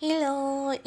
Hello,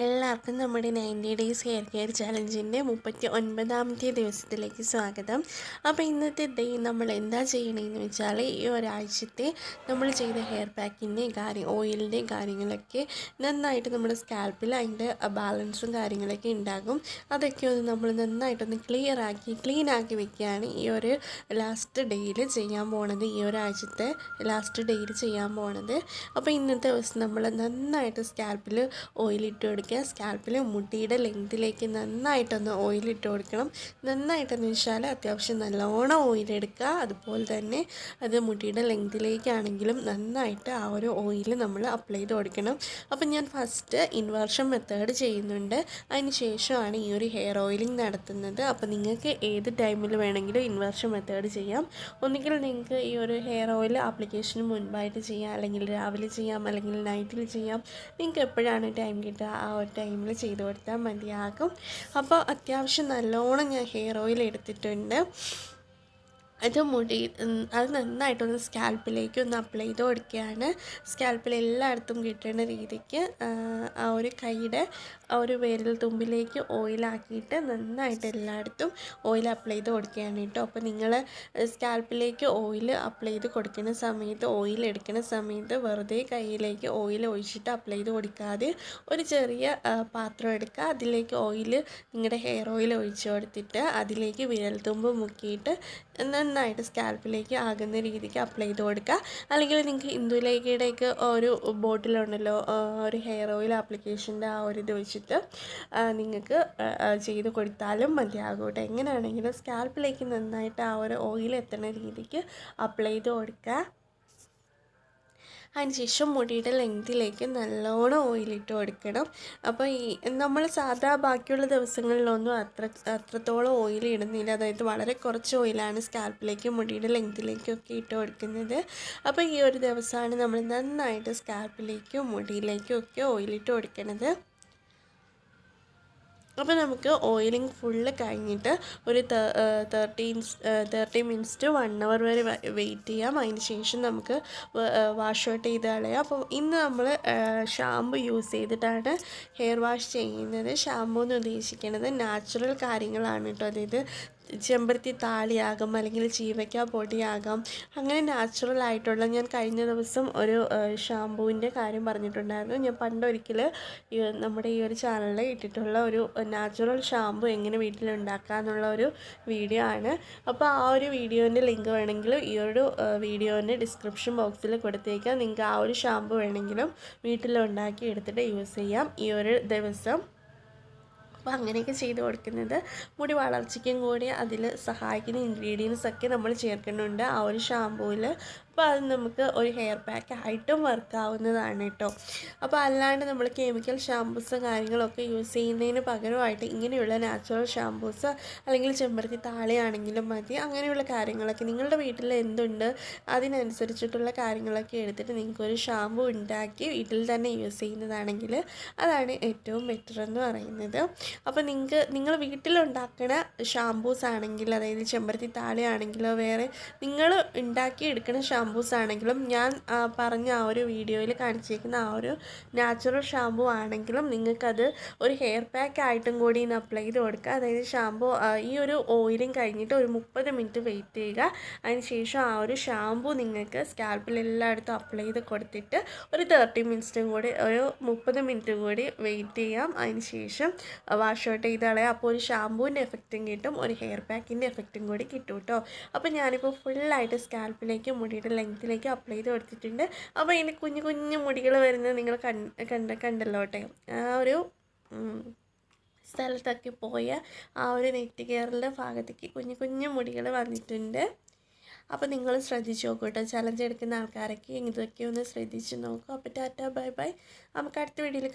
എല്ലാവർക്കും നമ്മുടെ 90 days hair care ചാലഞ്ചിൻ്റെ 39ാമത്തെ ദിവസത്തിലേക്ക് സ്വാഗതം. അപ്പോൾ ഇന്നത്തെ ഡേ നമ്മൾ എന്താ ചെയ്യണമെന്ന് വെച്ചാൽ, ഈ ഒരാഴ്ചത്തെ നമ്മൾ ചെയ്ത ഹെയർ പാക്കിൻ്റെ ഓയിലിൻ്റെ കാര്യങ്ങളൊക്കെ നന്നായിട്ട് നമ്മുടെ സ്കാൽപ്പിൽ അതിൻ്റെ ബാലൻസും കാര്യങ്ങളൊക്കെ ഉണ്ടാകും. അതൊക്കെ ഒന്ന് നമ്മൾ നന്നായിട്ടൊന്ന് ക്ലീൻ ആക്കി വെക്കുകയാണ് ഈ ഒരു ലാസ്റ്റ് ഡേയിൽ ചെയ്യാൻ പോണത്, ഈ ഒരാഴ്ചത്തെ ലാസ്റ്റ് ഡേയിൽ ചെയ്യാൻ പോണത്. അപ്പോൾ ഇന്നത്തെ ദിവസം നമ്മൾ നന്നായിട്ട് സ്കാൽപ്പിൽ ഓയിലിട്ട് കൊടുക്കുക. സ്കാൽപ്പിൽ മുടിയുടെ ലെങ്തിലേക്ക് നന്നായിട്ടൊന്ന് ഓയിലിട്ട് കൊടുക്കണം. നന്നായിട്ടെന്ന് വെച്ചാൽ അത്യാവശ്യം നല്ലോണം ഓയിലെടുക്കുക. അതുപോലെ തന്നെ അത് മുടിയുടെ ലെങ്തിലേക്കാണെങ്കിലും നന്നായിട്ട് ആ ഒരു ഓയിൽ നമ്മൾ അപ്ലൈ ചെയ്ത് കൊടുക്കണം. അപ്പം ഞാൻ ഫസ്റ്റ് ഇൻവേർഷൻ മെത്തേഡ് ചെയ്യുന്നുണ്ട്, അതിന് ശേഷമാണ് ഈ ഒരു ഹെയർ ഓയിലിംഗ് നടത്തുന്നത്. അപ്പോൾ നിങ്ങൾക്ക് ഏത് ടൈമിൽ വേണമെങ്കിലും ഇൻവേർഷൻ മെത്തേഡ് ചെയ്യാം. ഒന്നുകിൽ നിങ്ങൾക്ക് ഈ ഒരു ഹെയർ ഓയിൽ ആപ്ലിക്കേഷന് മുൻപായിട്ട് ചെയ്യാം, അല്ലെങ്കിൽ രാവിലെ ചെയ്യാം, അല്ലെങ്കിൽ നൈറ്റിൽ ചെയ്യാം. നിങ്ങൾക്ക് എപ്പോഴാണ് ടൈം കിട്ടുക ആ ഒരു ടൈമിൽ ചെയ്ത് കൊടുത്താൽ മതിയാകും. അപ്പോൾ അത്യാവശ്യം നല്ലോണം ഞാൻ ഹെയർ ഓയിൽ എടുത്തിട്ടുണ്ട്. അത് നന്നായിട്ടൊന്ന് സ്കാൽപ്പിലേക്ക് ഒന്ന് അപ്ലൈ ചെയ്ത് കൊടുക്കുകയാണ്. സ്കാൽപ്പിൽ എല്ലായിടത്തും കിട്ടുന്ന രീതിക്ക് ആ ഒരു കൈയുടെ ആ ഒരു വിരൽ തുമ്പിലേക്ക് ഓയിലാക്കിയിട്ട് നന്നായിട്ട് എല്ലായിടത്തും ഓയിൽ അപ്ലൈ ചെയ്ത് കൊടുക്കുകയാണ് കേട്ടോ. അപ്പോൾ നിങ്ങൾ സ്കാൽപ്പിലേക്ക് ഓയിൽ അപ്ലൈ ചെയ്ത് കൊടുക്കുന്ന സമയത്ത്, ഓയിൽ എടുക്കുന്ന സമയത്ത് വെറുതെ കൈയിലേക്ക് ഓയിൽ ഒഴിച്ചിട്ട് അപ്ലൈ ചെയ്ത് കൊടുക്കാതെ ഒരു ചെറിയ പാത്രം എടുക്കുക. അതിലേക്ക് ഓയിൽ, നിങ്ങളുടെ ഹെയർ ഓയിൽ ഒഴിച്ച് കൊടുത്തിട്ട് അതിലേക്ക് വിരൽ തുമ്പ് മുക്കിയിട്ട് നന്നായിട്ട് സ്കാൽപ്പിലേക്ക് ആകുന്ന രീതിക്ക് അപ്ലൈ ചെയ്ത് കൊടുക്കുക. അല്ലെങ്കിൽ നിങ്ങൾക്ക് ഇന്ദുലേഖയുടെയൊക്കെ ഒരു ബോട്ടിലുണ്ടല്ലോ, ഒരു ഹെയർ ഓയിൽ ആപ്ലിക്കേഷൻ്റെ ആ ഒരു ഇത് വെച്ചിട്ട് നിങ്ങൾക്ക് ചെയ്ത് കൊടുത്താലും മതിയാകും കേട്ടോ. എങ്ങനെയാണെങ്കിലും സ്കാൽപ്പിലേക്ക് നന്നായിട്ട് ആ ഒരു ഓയിൽ എത്തുന്ന രീതിക്ക് അപ്ലൈ ചെയ്ത് കൊടുക്കുക. അതിനുശേഷം മുടിയുടെ ലെങ്തിലേക്ക് നല്ലോണം ഓയിലിട്ട് കൊടുക്കണം. അപ്പോൾ നമ്മൾ സാധാ ബാക്കിയുള്ള ദിവസങ്ങളിലൊന്നും അത്രത്തോളം ഓയിൽ ഇടുന്നില്ല. അതായത് വളരെ കുറച്ച് ഓയിലാണ് സ്കാൽപ്പിലേക്കും മുടിയുടെ ലെങ്തിലേക്കും ഒക്കെ ഇട്ട് കൊടുക്കുന്നത്. അപ്പോൾ ഈ ഒരു ദിവസമാണ് നമ്മൾ നന്നായിട്ട് സ്കാൽപ്പിലേക്കും മുടിയിലേക്കും ഒക്കെ ഓയിലിട്ട് കൊടുക്കുന്നത്. അപ്പോൾ നമുക്ക് ഓയിലിംഗ് ഫുള്ള് കഴിഞ്ഞിട്ട് ഒരു 30 മിനിറ്റ്സ് ടു 1 അവർ വരെ വെയിറ്റ് ചെയ്യാം. അതിന് ശേഷം നമുക്ക് വാഷ് ഔട്ട് ചെയ്ത് കളയാം. അപ്പോൾ ഇന്ന് നമ്മൾ ഷാമ്പു യൂസ് ചെയ്തിട്ടാണ് ഹെയർ വാഷ് ചെയ്യുന്നത്. ഷാമ്പു എന്ന് ഉദ്ദേശിക്കുന്നത് നാച്ചുറൽ കാര്യങ്ങളാണ് കേട്ടോ. അതായത് ചെമ്പരത്തി താളിയാകാം, അല്ലെങ്കിൽ ചീവയ്ക്ക പൊടിയാകാം, അങ്ങനെ നാച്ചുറൽ ആയിട്ടുള്ള, ഞാൻ കഴിഞ്ഞ ദിവസം ഒരു ഷാമ്പൂവിൻ്റെ കാര്യം പറഞ്ഞിട്ടുണ്ടായിരുന്നു. ഞാൻ പണ്ടൊരിക്കൽ നമ്മുടെ ഈ ഒരു ചാനലിൽ ഇട്ടിട്ടുള്ള ഒരു നാച്ചുറൽ ഷാമ്പു എങ്ങനെ വീട്ടിലുണ്ടാക്കുക എന്നുള്ള ഒരു വീഡിയോ ആണ്. അപ്പോൾ ആ ഒരു വീഡിയോൻ്റെ ലിങ്ക് വേണമെങ്കിൽ ഈ ഒരു വീഡിയോൻ്റെ ഡിസ്ക്രിപ്ഷൻ ബോക്സിൽ കൊടുത്തേക്കാം. നിങ്ങൾക്ക് ആ ഒരു ഷാമ്പു വേണമെങ്കിലും വീട്ടിലുണ്ടാക്കി എടുത്തിട്ട് യൂസ് ചെയ്യാം ഈ ഒരു ദിവസം. അപ്പോൾ അങ്ങനെയൊക്കെ ചെയ്ത് കൊടുക്കുന്നത് മുടി വളർച്ചയ്ക്കും കൂടി അതിൽ സഹായിക്കുന്ന ഇൻഗ്രീഡിയൻസ് ഒക്കെ നമ്മൾ ചേർക്കുന്നുണ്ട് ആ ഒരു ഷാമ്പൂവിൽ. അപ്പോൾ അത് നമുക്ക് ഒരു ഹെയർ പാക്ക് ആയിട്ടും വർക്കാവുന്നതാണ് കേട്ടോ. അപ്പോൾ അല്ലാണ്ട് നമ്മൾ കെമിക്കൽ ഷാമ്പൂസ് കാര്യങ്ങളൊക്കെ യൂസ് ചെയ്യുന്നതിന് പകരമായിട്ട് ഇങ്ങനെയുള്ള നാച്ചുറൽ ഷാമ്പൂസ്, അല്ലെങ്കിൽ ചെമ്പരത്തി താളിയാണെങ്കിലും മതി. അങ്ങനെയുള്ള കാര്യങ്ങളൊക്കെ നിങ്ങളുടെ വീട്ടിൽ എന്തുണ്ട് അതിനനുസരിച്ചിട്ടുള്ള കാര്യങ്ങളൊക്കെ എടുത്തിട്ട് നിങ്ങൾക്കൊരു ഷാമ്പൂ ഉണ്ടാക്കി വീട്ടിൽ തന്നെ യൂസ് ചെയ്യുന്നതാണെങ്കിൽ അതാണ് ഏറ്റവും ബെറ്റർ എന്ന് പറയുന്നത്. അപ്പോൾ നിങ്ങൾ വീട്ടിലുണ്ടാക്കുന്ന ഷാമ്പൂസ് ആണെങ്കിൽ, അതായത് ചെമ്പരത്തി താളിയാണെങ്കിലോ വേറെ നിങ്ങൾ ഉണ്ടാക്കി എടുക്കുന്ന ഷാമ്പൂസ് ആണെങ്കിലും, ഞാൻ പറഞ്ഞ ആ ഒരു വീഡിയോയിൽ കാണിച്ചേക്കുന്ന ആ ഒരു നാച്ചുറൽ ഷാമ്പൂ ആണെങ്കിലും നിങ്ങൾക്കത് ഒരു ഹെയർ പാക്ക് ആയിട്ടും കൂടി ഇന്ന് അപ്ലൈ ചെയ്ത് കൊടുക്കുക. അതായത് ഷാമ്പൂ ഈ ഒരു ഓയിലിംഗ് കഴിഞ്ഞിട്ട് ഒരു 30 മിനിറ്റ് വെയിറ്റ് ചെയ്യുക. അതിന് ശേഷം ആ ഒരു ഷാമ്പൂ നിങ്ങൾക്ക് സ്കാൽപ്പിൽ എല്ലായിടത്തും അപ്ലൈ ചെയ്ത് കൊടുത്തിട്ട് ഒരു 30 മിനിറ്റ്സും കൂടി, ഒരു 30 മിനിറ്റ് കൂടി വെയിറ്റ് ചെയ്യാം. അതിന് ശേഷം വാഷ് ഔട്ട് ചെയ്ത് കളയാം. അപ്പോൾ ഒരു ഷാമ്പൂവിൻ്റെ എഫക്റ്റും കിട്ടും, ഒരു ഹെയർ പാക്കിൻ്റെ എഫക്റ്റും കൂടി കിട്ടും കേട്ടോ. അപ്പോൾ ഞാനിപ്പോൾ ഫുള്ളായിട്ട് സ്കാൽപ്പിലേക്ക് മുടിയുടെ ലെങ്ത്തിലേക്ക് അപ്ലൈ ചെയ്ത് കൊടുത്തിട്ടുണ്ട്. അപ്പോൾ ഇതിന് കുഞ്ഞു കുഞ്ഞു മുടികൾ വരുന്നത് നിങ്ങൾ കണ്ടല്ലോ കേട്ടോ. ആ ഒരു സ്ഥലത്തൊക്കെ പോയ ആ ഒരു നെറ്റ് കെയറിൻ്റെ ഭാഗത്തേക്ക് കുഞ്ഞു കുഞ്ഞു മുടികൾ വന്നിട്ടുണ്ട്. അപ്പോൾ നിങ്ങൾ ശ്രദ്ധിച്ച് നോക്കൂ കേട്ടോ. ചലഞ്ച് എടുക്കുന്ന ആൾക്കാരൊക്കെ ഇതൊക്കെ ഒന്ന് ശ്രദ്ധിച്ച് നോക്കും. അപ്പോൾ ടാറ്റ ബൈ ബൈ. നമുക്ക് അടുത്ത വീഡിയോയിൽ